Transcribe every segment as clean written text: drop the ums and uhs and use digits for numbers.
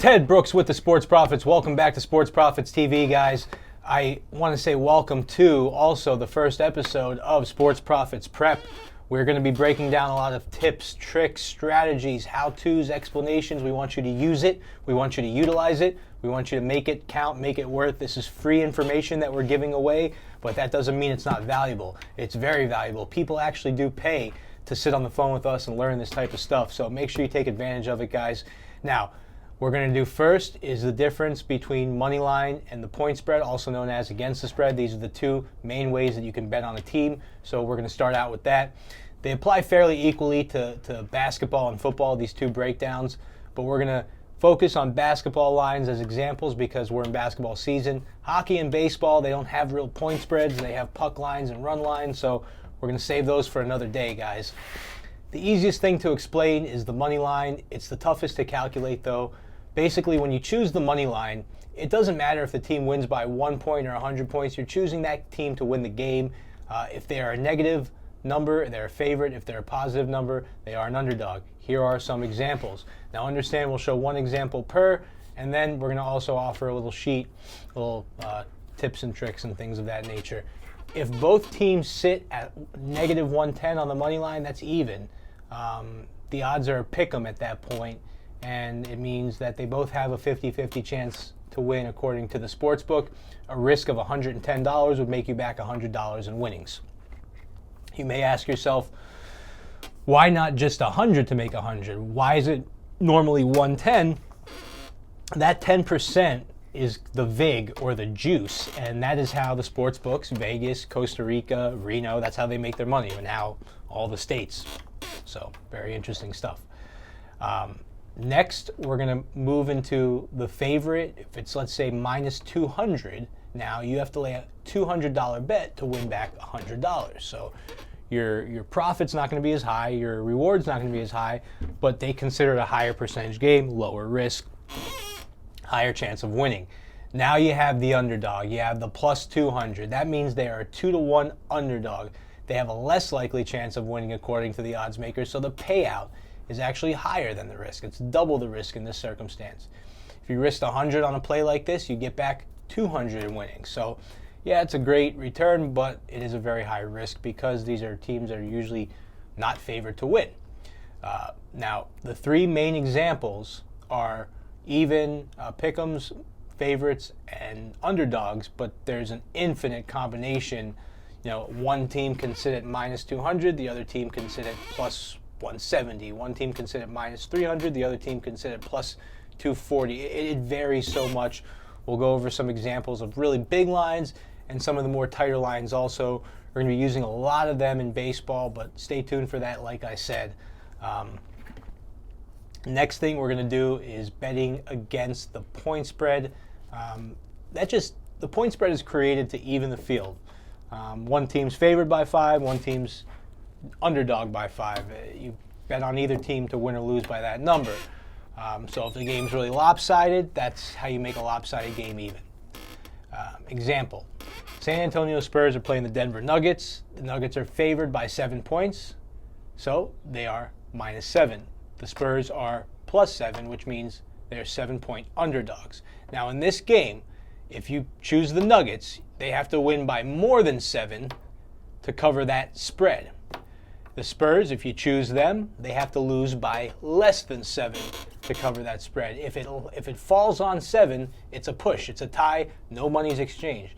Ted Brooks with the Sports Profits. Welcome back to Sports Profits TV, guys. I want to say welcome to also the first episode of Sports Profits Prep. We're going to be breaking down a lot of tips, tricks, strategies, how-tos, explanations. We want you to use it. We want you to utilize it. We want you to make it count, make it worth. This is free information that we're giving away, but that doesn't mean it's not valuable. It's very valuable. People actually do pay to sit on the phone with us and learn this type of stuff, so make sure you take advantage of it, guys. Now, we're going to do first is the difference between money line and the point spread, also known as against the spread. These are the two main ways that you can bet on a team, so we're going to start out with that. They apply fairly equally to basketball and football, these two breakdowns, but we're going to focus on basketball lines as examples because we're in basketball season. Hockey and baseball, they don't have real point spreads. They have puck lines and run lines, so we're going to save those for another day, guys. The easiest thing to explain is the money line. It's the toughest to calculate, though. Basically, when you choose the money line, it doesn't matter if the team wins by 1 point or 100 points. You're choosing that team to win the game. If they are a negative number, they're a favorite. If they're a positive number, they are an underdog. Here are some examples. Now, understand we'll show one example per, and then we're going to also offer a little sheet, little tips and tricks and things of that nature. If both teams sit at negative 110 on the money line, that's even. The odds are pick 'em at that point, and it means that they both have a 50-50 chance to win according to the sports book. A risk of $110 would make you back $100 in winnings. You may ask yourself, why not just 100 to make 100? Why is it normally 110? That 10% is the vig or the juice, and that is how the sports books, Vegas, Costa Rica, Reno, that's how they make their money, and now all the states. So very interesting stuff. Next, we're going to move into the favorite. If it's, let's say, minus 200, now you have to lay a $200 bet to win back $100. So your profit's not going to be as high, your reward's not going to be as high, but they consider it a higher percentage game, lower risk, higher chance of winning. Now you have the underdog. You have the plus 200. That means they are a 2-to-1 underdog. They have a less likely chance of winning according to the odds makers, so the payout is actually higher than the risk. It's double the risk in this circumstance. If you risked 100 on a play like this, you get back 200 in winnings. So yeah, it's a great return, but it is a very high risk because these are teams that are usually not favored to win. Now, the three main examples are even, pick'ems, favorites, and underdogs, but there's an infinite combination. You know, one team can sit at minus 200, the other team can sit at plus 170. One team can sit at minus 300, the other team can sit at plus 240. It varies so much. We'll go over some examples of really big lines and some of the more tighter lines also. We're going to be using a lot of them in baseball, but stay tuned for that, like I said. Next thing we're going to do is betting against the point spread. The point spread is created to even the field. One team's favored by 5, one team's underdog by 5. You bet on either team to win or lose by that number. So if the game's really lopsided, that's how you make a lopsided game even. Example, San Antonio Spurs are playing the Denver Nuggets. The Nuggets are favored by 7 points, so they are minus 7. The Spurs are plus 7, which means they're 7-point underdogs. Now in this game, if you choose the Nuggets, they have to win by more than 7 to cover that spread. The Spurs, if you choose them, they have to lose by less than 7 to cover that spread. If it falls on 7, it's a push, it's a tie, no money's exchanged.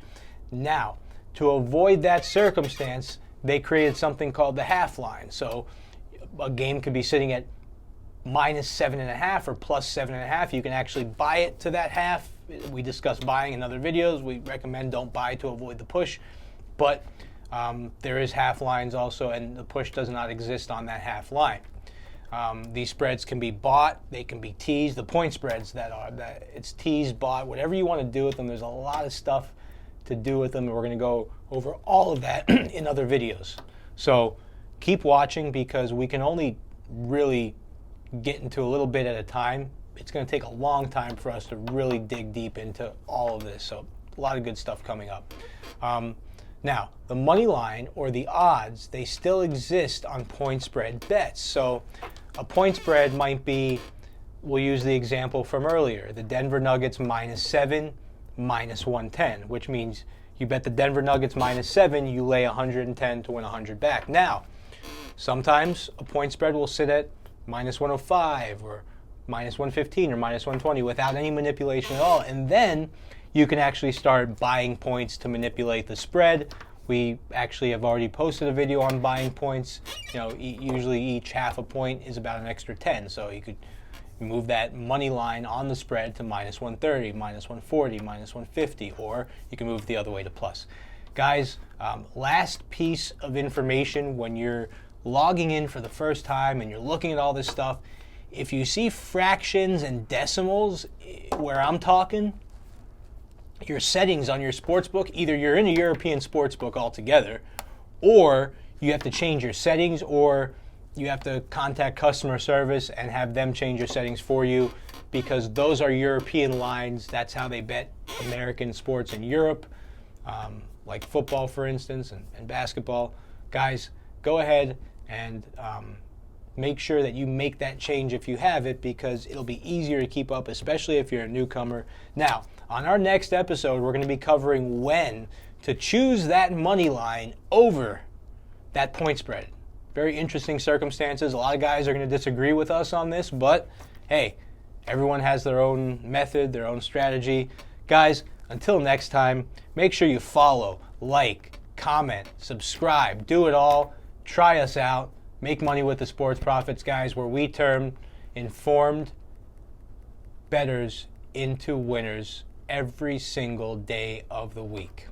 Now, to avoid that circumstance, they created something called the half line. So a game could be sitting at minus 7.5 or plus 7.5. You can actually buy it to that half. We discussed buying in other videos. We recommend don't buy to avoid the push, but there is half lines also, and the push does not exist on that half line. These spreads can be bought, they can be teased. The point spreads it's teased, bought, whatever you want to do with them. There's a lot of stuff to do with them, and we're going to go over all of that in other videos. So keep watching because we can only really get into a little bit at a time. It's going to take a long time for us to really dig deep into all of this. So a lot of good stuff coming up. Now, the money line or the odds, they still exist on point spread bets. So a point spread might be we'll use the example from earlier, the Denver Nuggets -7, -110, which means you bet the Denver Nuggets -7, you lay 110 to win 100 back. Now, sometimes a point spread will sit at -105 or -115 or -120 without any manipulation at all. And then you can actually start buying points to manipulate the spread. We actually have already posted a video on buying points. Usually each half a point is about an extra 10. So you could move that money line on the spread to -130, -140, -150, or you can move the other way to plus. Guys, last piece of information when you're logging in for the first time and you're looking at all this stuff, if you see fractions and decimals where I'm talking, your settings on your sportsbook, either you're in a European sportsbook altogether, or you have to change your settings, or you have to contact customer service and have them change your settings for you, because those are European lines. That's how they bet American sports in Europe, like football, for instance, and basketball. Guys, go ahead and make sure that you make that change if you have it, because it'll be easier to keep up, especially if you're a newcomer. Now, on our next episode, we're going to be covering when to choose that money line over that point spread. Very interesting circumstances. A lot of guys are going to disagree with us on this, but hey, everyone has their own method, their own strategy. Guys, until next time, make sure you follow, like, comment, subscribe, do it all. Try us out. Make money with the Sports Profits, guys, where we turn informed bettors into winners every single day of the week.